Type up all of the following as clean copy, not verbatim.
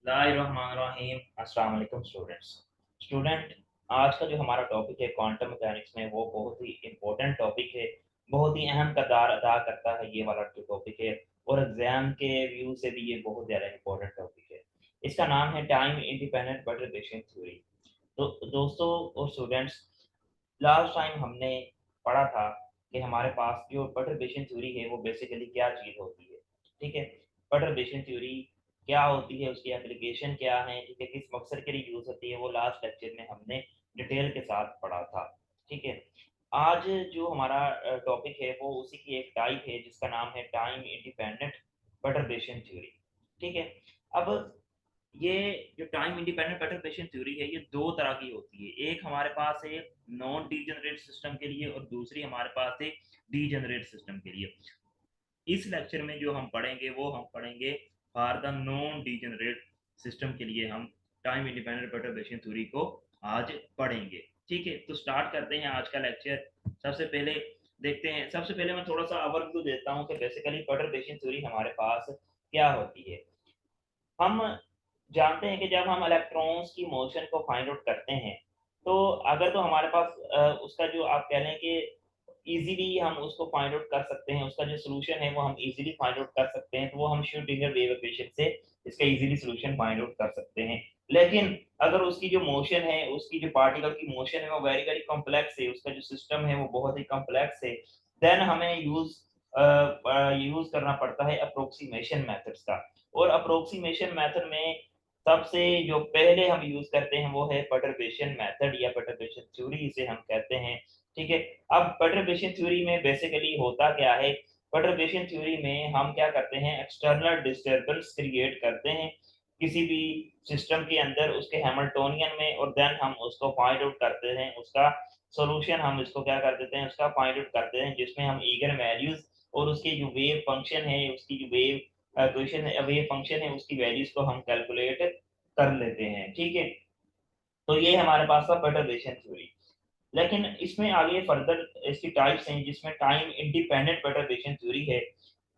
बिस्मिल्लाहिर्रहमानिर्रहीम। अस्सलाम वालेकुम स्टूडेंट। आज का जो हमारा टॉपिक है क्वांटम मैकेनिक्स में, वो बहुत ही इम्पोर्टेंट टॉपिक है। बहुत ही अहम किरदार अदा करता है ये वाला जो टॉपिक है, और एग्जाम के व्यू से भी ये बहुत ज़्यादा इम्पोर्टेंट टॉपिक है। इसका नाम है टाइम इंडिपेंडेंट परटर्बेशन थ्योरी। तो दोस्तों और स्टूडेंट्स, लास्ट टाइम हमने पढ़ा था कि हमारे पास जो परटर्बेशन थ्योरी है वो बेसिकली क्या चीज़ होती है। ठीक है, परटर्बेशन थ्योरी क्या होती है, उसकी एप्लीकेशन क्या है, ठीक है, किस मकसद के लिए यूज़ होती है, वो लास्ट लेक्चर में हमने डिटेल के साथ पढ़ा था। ठीक है, आज जो हमारा टॉपिक है वो उसी की एक टाइप है जिसका नाम है टाइम इंडिपेंडेंट परटर्बेशन थ्योरी। ठीक है, अब ये जो टाइम इंडिपेंडेंट परटर्बेशन थ्योरी है, ये दो तरह की होती है। एक हमारे पास है नॉन डीजेनरेट सिस्टम के लिए, और दूसरी हमारे पास है डीजेनरेट सिस्टम के लिए। इस लेक्चर में जो हम पढ़ेंगे वो हम पढ़ेंगे for the non degenerate system के लिए हम टाइम इंडिपेंडेंट परटर्बेशन थ्योरी को आज पढ़ेंगे। ठीक है, तो स्टार्ट करते हैं आज का लेक्चर। सबसे पहले देखते हैं, सबसे पहले मैं थोड़ा सा ओवरव्यू देता हूँ कि बेसिकली परटर्बेशन थ्योरी हमारे पास क्या होती है। हम जानते हैं कि जब हम इलेक्ट्रॉन्स की मोशन को फाइंड आउट करते हैं, तो अगर तो हमारे पास उसका जो आप कह लें कि इजीली हम उसको फाइंड आउट कर सकते हैं, उसका जो सॉल्यूशन है वो हम इजीली फाइंड आउट कर सकते हैं, तो वो हम श्रोडिंगर वेव इक्वेशन से इसका इजीली सॉल्यूशन फाइंड आउट कर सकते हैं। लेकिन अगर उसकी जो मोशन है, उसकी जो पार्टिकल की मोशन है वो वेरी वेरी कॉम्प्लेक्स है, उसका जो सिस्टम है वो बहुत ही कॉम्प्लेक्स है, देन हमें यूज करना पड़ता है अप्रोक्सीमेशन मेथड्स का। और अप्रोक्सीमेशन मेथड में सबसे जो पहले हम यूज करते हैं वो है परटर्बेशन मेथड या परटर्बेशन थ्योरी इसे हम कहते हैं। ठीक है, अब परटर्बेशन थ्योरी में बेसिकली होता क्या है। परटर्बेशन थ्योरी में हम क्या करते हैं, एक्सटर्नल डिस्टरबेंस क्रिएट करते हैं किसी भी सिस्टम के अंदर, उसके हैमिल्टोनियन में, और देन हम उसको फाइंड आउट करते हैं, उसका सॉल्यूशन हम इसको क्या कर देते हैं, उसका फाइंड आउट करते हैं, जिसमें हम ईगन वैल्यूज और उसकी जो वेव फंक्शन है, उसकी जो वेव क्वेश्चन है, वेव फंक्शन है, उसकी वैल्यूज को हम कैलकुलेट कर लेते हैं। ठीक है, तो ये हमारे पास था परटर्बेशन थ्योरी। लेकिन इसमें आगे फर्दर इसकी टाइप्स हैं, जिसमें टाइम इंडिपेंडेंट परटर्बेशन थ्योरी है।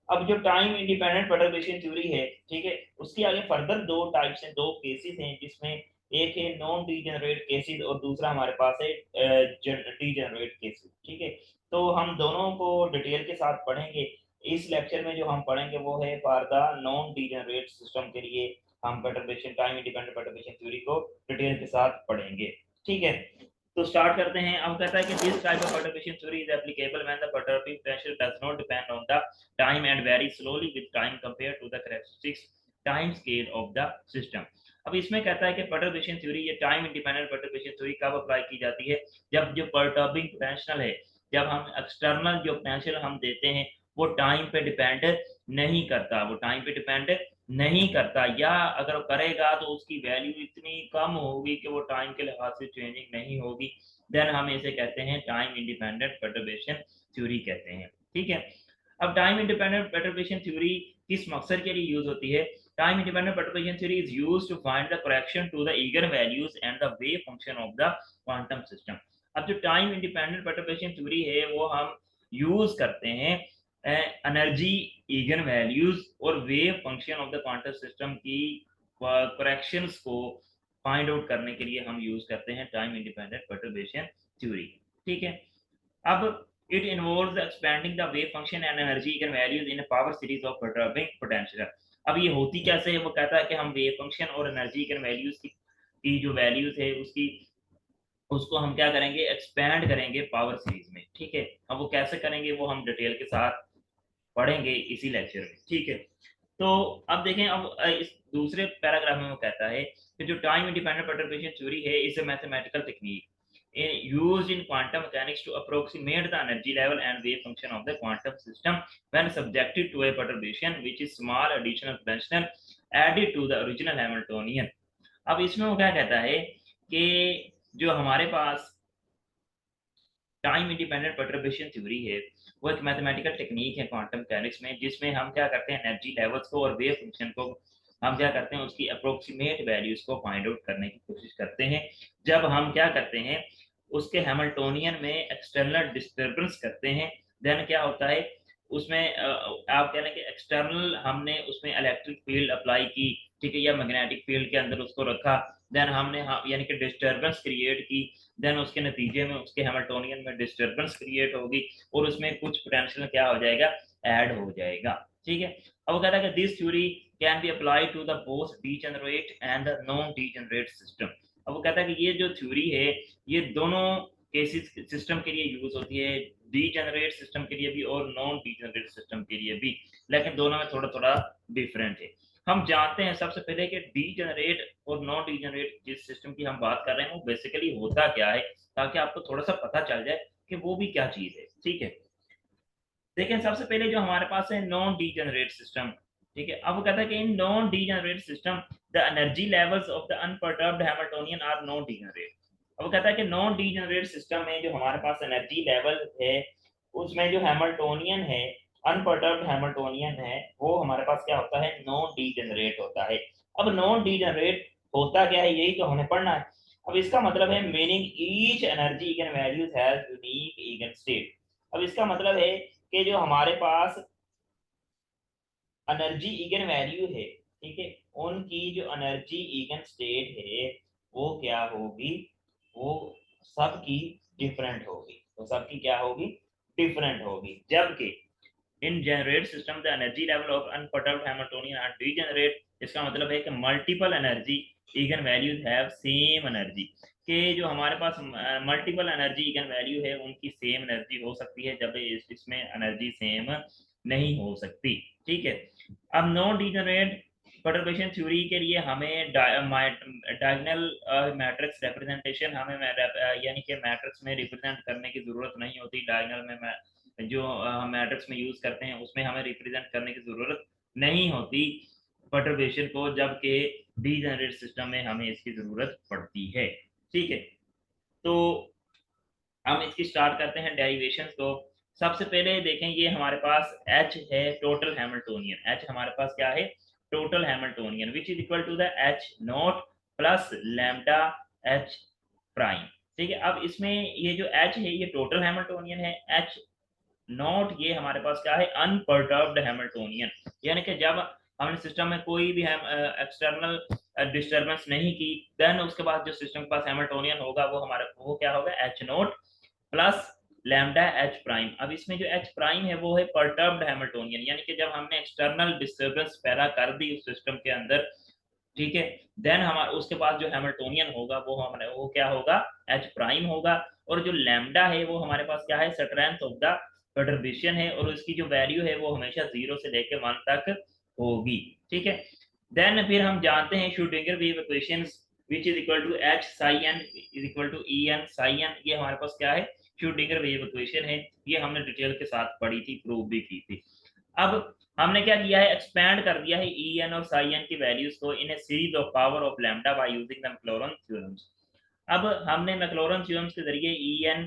अब जो टाइम इंडिपेंडेंट परटर्बेशन थ्योरी है, ठीक है, उसकी आगे फर्दर दो टाइप्स हैं, दो केसेस हैं, जिसमें एक है नॉन डीजेनरेट केसेस और दूसरा हमारे पास है डीजेनरेट केसेस। ठीक है, तो हम दोनों को डिटेल के साथ पढ़ेंगे। इस लेक्चर में जो हम पढ़ेंगे वो है for the non degenerate system के लिए हम perturbation time independent perturbation theory को डिटेल के साथ पढ़ेंगे। ठीक है, तो स्टार्ट करते हैं। अब कहता है कि this type of perturbation theory is applicable when the perturbing pressure does not depend on the time and vary slowly with time compared to the characteristics time scale of the system। अब इसमें कहता है कि perturbation theory, ये time independent perturbation theory कब apply की जाती है, जब जो परटर्बिंग पोटेंशियल है, जब हम एक्सटर्नल जो पोटेंशियल हम देते हैं वो टाइम पे डिपेंड नहीं करता, वो टाइम पे डिपेंड नहीं करता, या अगर करेगा तो उसकी वैल्यू इतनी कम होगी कि वो टाइम के लिहाज से चेंजिंग नहीं होगी, देन हम इसे कहते हैं टाइम इंडिपेंडेंट परटर्बेशन थ्योरी कहते हैं। ठीक है, अब टाइम इंडिपेंडेंट परटर्बेशन थ्योरी किस मकसद के लिए यूज होती है। Time independent perturbation theory is used to find the correction to the eigenvalues and the wave function of the quantum system. अब जो टाइम इंडिपेंडेंट परटर्बेशन थ्योरी है वो हम यूज करते हैं एनर्जी, ईगन वैल्यूज और wave function of the quantum system की corrections को फाइंड आउट करने के लिए हम यूज करते हैं टाइम इंडिपेंडेंट परटर्बेशन थ्योरी। ठीक है, अब it involves expanding the wave function and energy eigenvalues in a power series of perturbing potential। अब ये होती कैसे है, वो कहता है कि हम वेव फंक्शन और एनर्जी eigenvalues की जो वैल्यूज है उसकी, उसको हम क्या करेंगे, एक्सपैंड करेंगे पावर सीरीज में। ठीक है, अब वो कैसे करेंगे वो हम डिटेल के साथ पढ़ेंगे इसी लेक्चर में। ठीक है, तो अब देखें, अब इस दूसरे पैराग्राफ में वो कहता है कि जो टाइम इंडिपेंडेंट परटर्बेशन थ्योरी है is a mathematical technique used in quantum mechanics to approximate the energy level and wave function of the quantum system when subjected to a perturbation which is small additional potential added to the original Hamiltonian। अब इसमें वो क्या कहता है कि जो हमारे पास time independent perturbation theory है वो एक मैथमेटिकल टेक्निक है क्वांटम मैकेनिक्स में, जिसमें हम क्या करते हैं, एनर्जी लेवल्स को और वेव फंक्शन को हम क्या करते हैं, उसकी अप्रोक्सीमेट वैल्यूज को फाइंड आउट करने की कोशिश करते हैं। जब हम क्या करते हैं, उसके हैमिल्टोनियन में एक्सटर्नल डिस्टर्बेंस करते हैं, देन क्या होता है उसमें आप कह रहे हैं कि एक्सटर्नल हमने उसमें इलेक्ट्रिक फील्ड अप्लाई की, ठीक है, या मैग्नेटिक फील्ड के अंदर उसको रखा, देन हमने यानी कि डिस्टरबेंस क्रिएट की, देन उसके नतीजे में उसके हैमिल्टोनियन में डिस्टरबेंस क्रिएट होगी और उसमें कुछ पोटेंशियल क्या हो जाएगा, ऐड हो जाएगा। ठीक है, अब वो कहता है कि this theory can be applied to the both degenerate and the non degenerate system. अब वो कहता है कि ये जो थ्योरी है ये दोनों केसेस सिस्टम के लिए यूज होती है, डीजेनरेट सिस्टम के लिए भी और नॉन डीजेनरेट सिस्टम के लिए भी, लेकिन दोनों में थोड़ा थोड़ा डिफरेंट है। हम जानते हैं सबसे पहले कि डीजेनरेट और नॉन डीजेनरेट जिस सिस्टम की हम बात कर रहे हैं वो बेसिकली होता क्या है, ताकि आपको थोड़ा सा पता चल जाए कि वो भी क्या चीज है। ठीक है, देखिए सबसे पहले जो हमारे पास है नॉन डीजेनरेट सिस्टम। ठीक है, अब वो कहता है कि in non degenerate system the energy levels of the unperturbed Hamiltonian are non degenerate. अब वो कहता है कि नॉन डीजेनरेट सिस्टम में जो हमारे पास एनर्जी लेवल है उसमें जो हैमिल्टोनियन है, अनपर्टर्ब्ड हैमिल्टोनियन है, वो हमारे पास क्या होता है, नॉन डीजेनरेट होता है। अब नॉन डीजेनरेट होता क्या है, यही तो हमें पढ़ना है। अब इसका मतलब है meaning each energy eigen values has unique eigen state. अब इसका मतलब है कि जो हमारे पास एनर्जी इगन वैल्यू है, ठीक है, उनकी जो एनर्जी इगन स्टेट है वो क्या होगी, वो सबकी डिफरेंट होगी। तो सबकी क्या होगी, डिफरेंट होगी। जबकि in generate system the energy level of unperturbed Hamiltonian are degenerate. इसका मतलब है कि multiple energy eigen values have same energy, के जो हमारे पास मल्टीपल एनर्जी इगन वैल्यू है उनकी सेम एनर्जी हो सकती है, जब इसमें एनर्जी सेम नहीं हो सकती। ठीक है, अब नॉन डीजेनरेट परटर्बेशन थ्योरी के लिए हमें डायगोनल मैट्रिक्स रिप्रेजेंटेशन हमें यानी कि मैट्रिक्स में रिप्रेजेंट करने की जरूरत नहीं होती। डायगोनल में जो मैट्रिक्स में यूज करते हैं उसमें हमें रिप्रेजेंट करने की जरूरत नहीं होती परटर्बेशन को, जबकि डीजेनरेट सिस्टम में हमें इसकी जरूरत पड़ती है। ठीक है, तो हम इसकी स्टार्ट करते हैं डेरिवेशंस को। सबसे पहले देखें, ये हमारे पास H है टोटल हैमिल्टोनियन। H हमारे पास क्या है, total Hamiltonian, which is equal to the H not plus lambda H prime. ठीक है, अब इसमें ये जो H है ये टोटल हैमिल्टोनियन है, H नॉट ये हमारे पास क्या है, अनपर्टर्ब्ड हैमिल्टोनियन, यानी कि जब हमने सिस्टम में कोई भी एक्सटर्नल डिस्टरबेंस नहीं की, देन उसके बाद जो सिस्टम के पास हैमिल्टोनियन होगा वो हमारा वो क्या होगा, H not plus lambda H prime. अब इसमें जो H प्राइम है वो है परटर्ब्ड हैमिल्टोनियन, यानी कि जब हमने एक्सटर्नल डिस्टरबेंस पैदा कर दी उस सिस्टम के अंदर, ठीक है, देन हमारा उसके बाद जो हैमिल्टोनियन होगा वो हमारे वो क्या होगा, H प्राइम होगा। और जो लैम्डा है वो हमारे पास क्या है, स्ट्रेंथ ऑफ द परटर्बेशन है, और उसकी जो वैल्यू है वो हमेशा 0 से लेकर 1 तक होगी। ठीक है, देन फिर हम जानते हैं Schrodinger wave equations which is equal to H psi n is equal to En psi n। ये हमारे पास क्या है, श्रोडिंगर वेव इक्वेशन है, ये हमने डिटेल के साथ पढ़ी थी, प्रूव भी की थी। अब हमने क्या किया है, एक्सपैंड कर दिया है En और psi n की वैल्यूज को in a series of power of lambda by using the Maclaurin theorems. अब हमने मैक्लॉरन थ्योरम्स के जरिए En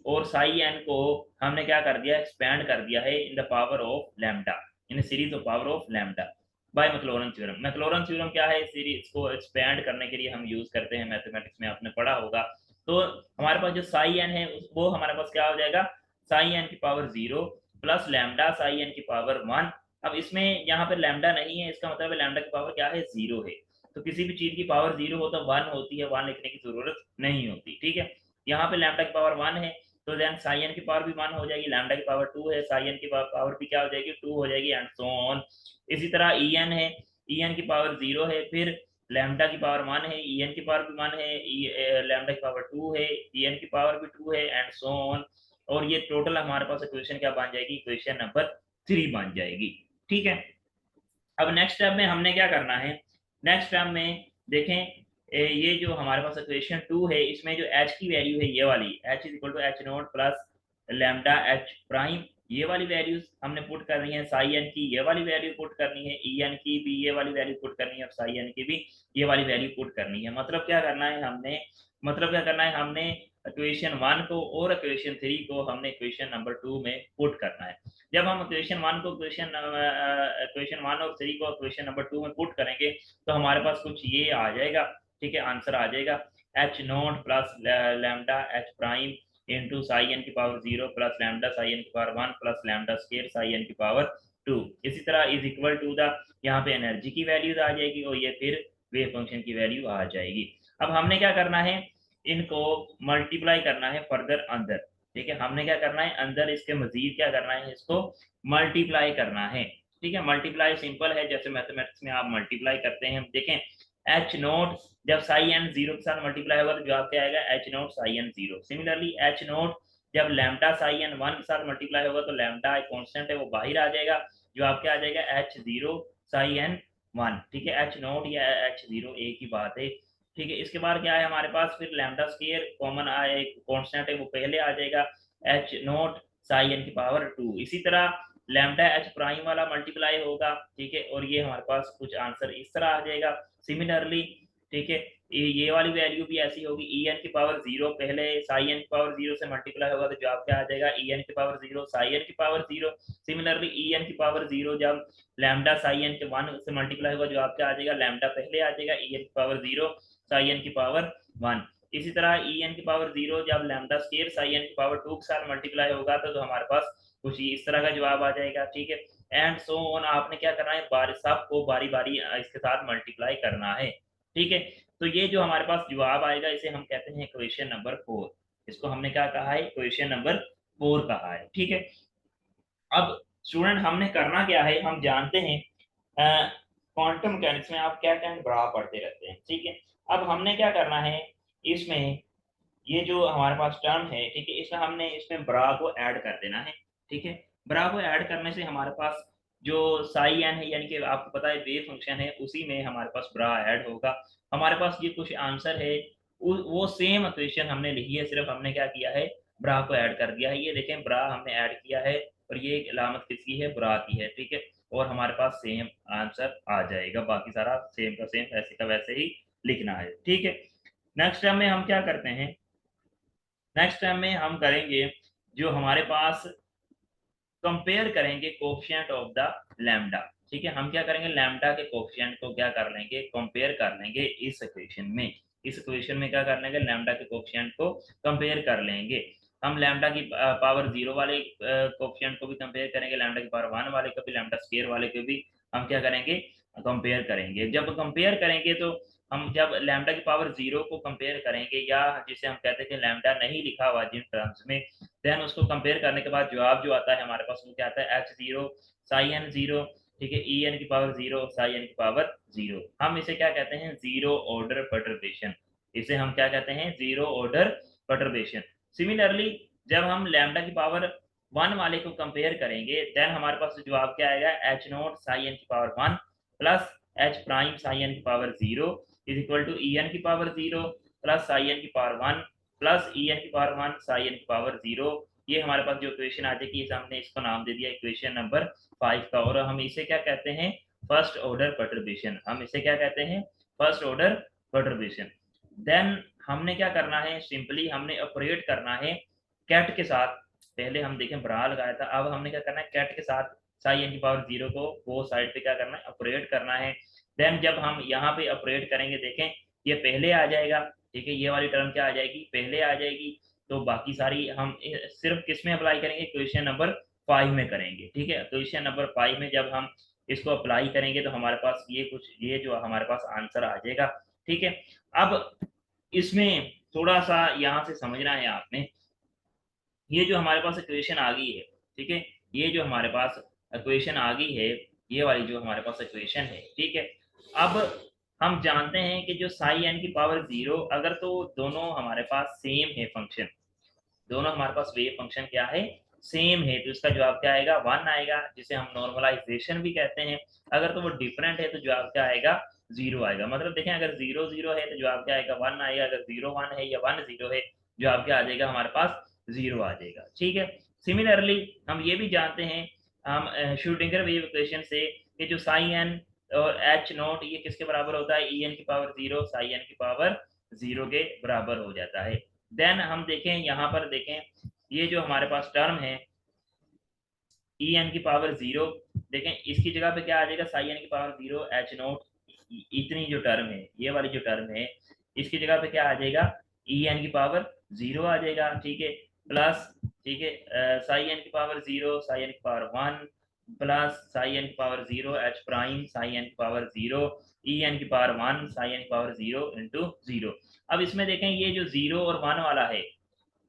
और psi n को हमने क्या कर दिया, एक्सपैंड कर दिया है in the power of lambda, in series of power of lambda by Maclaurin theorem. Maclaurin theorem क्या है, सीरीज को एक्सपैंड करने के लिए हम यूज करते हैं, मैथमेटिक्स में आपने पढ़ा होगा। तो हमारे पास जो psi n है वो हमारे पास क्या हो जाएगा, psi n की power 0 plus lambda psi n की पावर 1। अब इसमें यहाँ पे लैम्डा नहीं है, इसका मतलब है लैम्डा की पावर क्या है, 0 है। तो किसी भी चीज की पावर 0 हो तो 1 होती है, 1 लिखने की जरूरत नहीं होती। ठीक है, यहाँ पे लैम्डा की पावर 1 है, तो देन साई एन की पावर भी 1 हो जाएगी, लैम्डा की पावर 2 है, साई एन की पावर भी क्या हो जाएगी, 2 हो जाएगी, एंड सो ऑन। इसी तरह ई एन है, ई एन की पावर 0 है, फिर लैम्डा की पावर 1 है, ई एन की पावर भी 1 है, लैम्डा की पावर 2 है, ई एन की पावर भी 2 है, एंड सो ऑन। और ये टोटल हमारे पास इक्वेशन क्या बन जाएगी, इक्वेशन नंबर 3 बन जाएगी। ठीक है, अब नेक्स्ट स्टेप में हमने क्या करना है, नेक्स्ट स्टेप में देखें, ये जो हमारे पास इक्वेशन 2 है इसमें जो h की वैल्यू है ये वाली, h is equal to H naught plus lambda H prime, ये वाली वैल्यूज हमने पुट करनी है, साई एन की ये वाली वैल्यू पुट करनी है, ई एन की भी ये वाली वैल्यू पुट करनी है, और साई एन की भी ये वाली वैल्यू पुट करनी है। मतलब क्या करना है हमने, मतलब क्या करना है हमने, इक्वेशन 1 को और इक्वेशन 3 को हमने इक्वेशन नंबर 2 में पुट करना है। जब हम इक्वेशन 1 को इक्वेशन 1 और 3 को इक्वेशन नंबर 2 में पुट करेंगे तो हमारे पास कुछ ये आ जाएगा। ठीक है, आंसर आ जाएगा H not plus lambda H prime into psi n की power 0 plus lambda psi n की power 1 plus lambda square psi n की पावर 2। इसी तरह इज इक्वल टू द, यहाँ पे एनर्जी की वैल्यूज आ जाएगी और ये फिर वेव फंक्शन की वैल्यू आ जाएगी। अब हमने क्या करना है, इनको मल्टीप्लाई करना है फर्दर अंदर। ठीक है, हमने क्या करना है, अंदर इसके मजीद क्या करना है, इसको मल्टीप्लाई करना है। ठीक है, मल्टीप्लाई सिंपल है, जैसे मैथमेटिक्स में आप मल्टीप्लाई करते हैं। देखें एच नोट जब साई एन जीरो के साथ मल्टीप्लाई होगा तो जवाब क्या आएगा, H note psi n zero. Similarly H naught जब लैम्डा साई एन वन के साथ मल्टीप्लाई होगा तो लैम्डा एक कांस्टेंट है वो बाहर आ जाएगा, जवाब क्या आ जाएगा, H zero psi n one. ठीक है, एच नोट या एच जीरो एक ही बात है। ठीक है, इसके बाद क्या है हमारे पास, फिर लैम्डा स्क्वायर कॉमन आए, एक कांस्टेंट है वो पहले आ जाएगा, एच नोट साई एन की पावर टू। इसी तरह लैम्डा एच प्राइम वाला मल्टीप्लाई होगा। ठीक है, और ये हमारे पास कुछ आंसर इस तरह आ जाएगा। सिमिलरली ठीक है, ये वाली वैल्यू भी ऐसी होगी, ई एन की पावर जीरो पहले साई एन की पावर जीरो से मल्टीप्लाई होगा तो जवाब क्या आ जाएगा, ई एन की पावर जीरो साई एन की power zero. Similarly E n की पावर जीरो जब लैम्डा साई एन के वन से मल्टीप्लाई होगा जवाब क्या आ जाएगा, लैम्डा पहले आ जाएगा, ई एन की पावर जीरो साई एन की पावर वन। इसी तरह ई एन की पावर जीरो जब लैम्डा स्क्वायर साई एन की पावर टू के साथ मल्टीप्लाई होगा तो हमारे पास कुछ इस तरह का जवाब आ जाएगा। ठीक है, एंड सो ऑन, आपने क्या करना है, बारी सबको बारी बारी इसके साथ मल्टीप्लाई करना है। ठीक है, तो ये जो हमारे पास जवाब आएगा इसे हम कहते हैं इक्वेशन नंबर 4। इसको हमने क्या कहा है, इक्वेशन नंबर 4 कहा है। ठीक है, अब स्टूडेंट हमने करना क्या है, हम जानते हैं क्वांटम मैकेनिक्स में आप क्या क्या बड़ा पढ़ते रहते हैं। ठीक है, अब हमने क्या करना है, इसमें ये जो हमारे पास टर्म है, ठीक है, इसमें हमने इसमें ब्रा को ऐड कर देना है। ठीक है, ब्रा को ऐड करने से हमारे पास जो साई एन है, यानी कि आपको पता है वेव फंक्शन है, उसी में हमारे पास ब्रा ऐड होगा। हमारे पास ये कुछ आंसर है, वो सेम इक्वेशन हमने लिखी है, सिर्फ हमने क्या किया है, ब्रा को ऐड कर दिया है। ये देखें ब्रा हमने ऐड किया है और ये अलामत किसकी है, ब्रा की है। ठीक है, और हमारे पास सेम आंसर आ जाएगा, बाकी सारा सेम का सेम ऐसे का वैसे ही लिखना है। ठीक है, नेक्स्ट टाइम में हम क्या करते हैं, नेक्स्ट टाइम में हम करेंगे जो हमारे पास कंपेयर करेंगे कोफिशिएंट ऑफ द लैम्डा। ठीक है, हम क्या करेंगे, लैम्डा के कोफिशिएंट को क्या कर लेंगे, कंपेयर कर लेंगे इस इक्वेशन में। इस इक्वेशन में क्या कर लेंगे, लैम्डा के कोफिशिएंट को कंपेयर कर लेंगे। हम लैम्डा की पावर जीरो वाले कोफिशिएंट को भी कंपेयर करेंगे, लैम्डा की पावर वन वाले को भी, लैम्डा स्क्वायर वाले को भी हम क्या करेंगे, कंपेयर करेंगे। जब कंपेयर करेंगे तो हम जब लैम्डा की पावर जीरो को कंपेयर करेंगे, या जिसे हम कहते हैं कि लैम्डा नहीं लिखा हुआ जिन टर्म्स में, देन उसको कंपेयर करने के बाद जवाब जो आता है हमारे पास वो क्या आता है, H zero psi n zero. ठीक है, ई एन की पावर जीरो साई एन की पावर जीरो। हम इसे क्या कहते हैं, जीरो ऑर्डर परटर्बेशन। इसे हम क्या कहते हैं, जीरो ऑर्डर परटर्बेशन। सिमिलरली जब हम लैम्डा की पावर वन वाले को कंपेयर करेंगे, देन हमारे पास जवाब क्या आएगा, एच नोट साई एन की power one plus H prime psi n की power zero is equal to E n की power zero plus psi n की power one plus E n की पावर वन साई एन की power zero. ये हमारे पास जो equation आ जाएगी, हमने इसको नाम दे दिया इक्वेशन नंबर 5 का, और हम इसे क्या कहते हैं, फर्स्ट ऑर्डर परटर्बेशन। हम इसे क्या कहते हैं, फर्स्ट ऑर्डर परटर्बेशन। देन हमने क्या करना है, सिंपली हमने ऑपरेट करना है कैट के साथ। पहले हम देखें ब्रा लगाया था, अब हमने क्या करना है, कैट के साथ साई एन की पावर जीरो को वो साइड पे क्या करना है, ऑपरेट करना है। देन जब हम यहाँ पे ऑपरेट करेंगे, देखें ये पहले आ जाएगा। ठीक है, ये वाली टर्म क्या आ जाएगी, पहले आ जाएगी। तो बाकी सारी हम सिर्फ किस में अप्लाई करेंगे, क्वेश्चन नंबर 5 में करेंगे। ठीक है, क्वेश्चन नंबर 5 में जब हम इसको अप्लाई करेंगे तो हमारे पास ये कुछ, ये जो हमारे पास आंसर आ जाएगा। ठीक है, अब इसमें थोड़ा सा यहाँ से समझना है आपने, ये जो हमारे पास इक्वेशन आ गई है, ठीक है, ये जो हमारे पास इक्वेशन आ गई है, ये वाली जो हमारे पास इक्वेशन है, ठीक है। अब हम जानते हैं कि जो साई एन की पावर जीरो, अगर तो दोनों हमारे पास सेम है फंक्शन, दोनों हमारे पास वेव फंक्शन क्या है, सेम है, तो इसका जवाब क्या आएगा, वन आएगा, जिसे हम नॉर्मलाइजेशन भी कहते हैं। अगर तो वो डिफरेंट है तो जवाब क्या आएगा, जीरो आएगा। मतलब देखें अगर जीरो जीरो है तो जवाब क्या आएगा, वन आएगा। अगर जीरो वन है या वन जीरो है, जवाब क्या आ जाएगा हमारे पास, जीरो आ जाएगा। ठीक है, सिमिलरली हम ये भी जानते हैं, हम श्रोडिंगर वेव इक्वेशन से, कि जो साई एन और एच नॉट ये किसके बराबर होता है, ई एन की पावर जीरो साई एन की पावर जीरो के बराबर हो जाता है। देन हम देखें यहाँ पर, देखें ये जो हमारे पास टर्म है ई एन की पावर जीरो, देखें इसकी जगह पे क्या आ जाएगा, साई एन की पावर जीरो एच नोट, इतनी जो टर्म है, ये वाली जो टर्म है, इसकी जगह पे क्या आ जाएगा, ई एन की पावर जीरो आ जाएगा। ठीक है, प्लस, ठीक है, साई एन की पावर जीरो साई एन की power one, plus psi n की power 0 H prime psi n की पावर 0 ई एन की पावर 1 साई एन की पावर 0 इंटू 0। अब इसमें देखें ये जो 0 और 1 वाला है,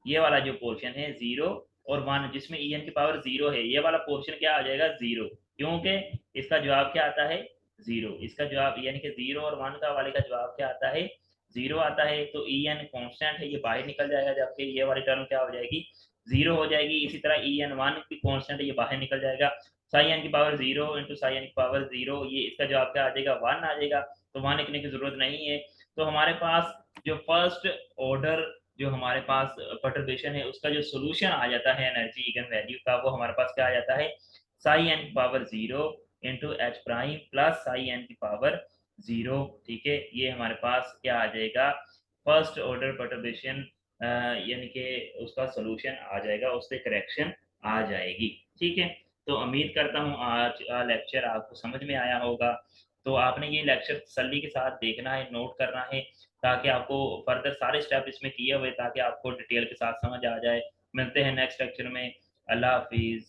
ये वाला जो पोर्शन है 0 और 1 जिसमें ई एन की पावर 0 है, ये वाला पोर्शन क्या आ जाएगा 0, क्योंकि इसका जवाब क्या आता है 0। इसका जवाब यानी कि 0 और 1 का वाले का जवाब क्या आता है 0 आता है। तो ई एन कॉन्स्टेंट है, ये बाहर निकल जाएगा, जबकि ये वाली टर्म क्या हो जाएगी 0 हो जाएगी। इसी तरह ई एन 1 की कॉन्स्टेंट है, ये बाहर निकल जाएगा। साई एन की पावर 0 इंटू साई एन की पावर 0, ये इसका जवाब क्या आ जाएगा 1 आ जाएगा। तो 1 लिखने की जरूरत नहीं है। तो हमारे पास जो फर्स्ट ऑर्डर जो हमारे पास परटर्बेशन है उसका जो सोल्यूशन आ जाता है एनर्जी इगन वैल्यू का, वो हमारे पास क्या आ जाता है साई एन की power 0 into H prime plus psi n की पावर 0। ठीक है, ये हमारे पास क्या आ जाएगा फर्स्ट ऑर्डर परटर्बेशन, यानी कि उसका सोल्यूशन आ जाएगा, उससे करेक्शन आ जाएगी। ठीक है, तो उम्मीद करता हूँ आज का लेक्चर आपको समझ में आया होगा। तो आपने ये लेक्चर तसल्ली के साथ देखना है, नोट करना है, ताकि आपको फर्दर सारे स्टेप इसमें किए हुए ताकि आपको डिटेल के साथ समझ आ जाए। मिलते हैं नेक्स्ट लेक्चर में। अल्लाह हाफिज़।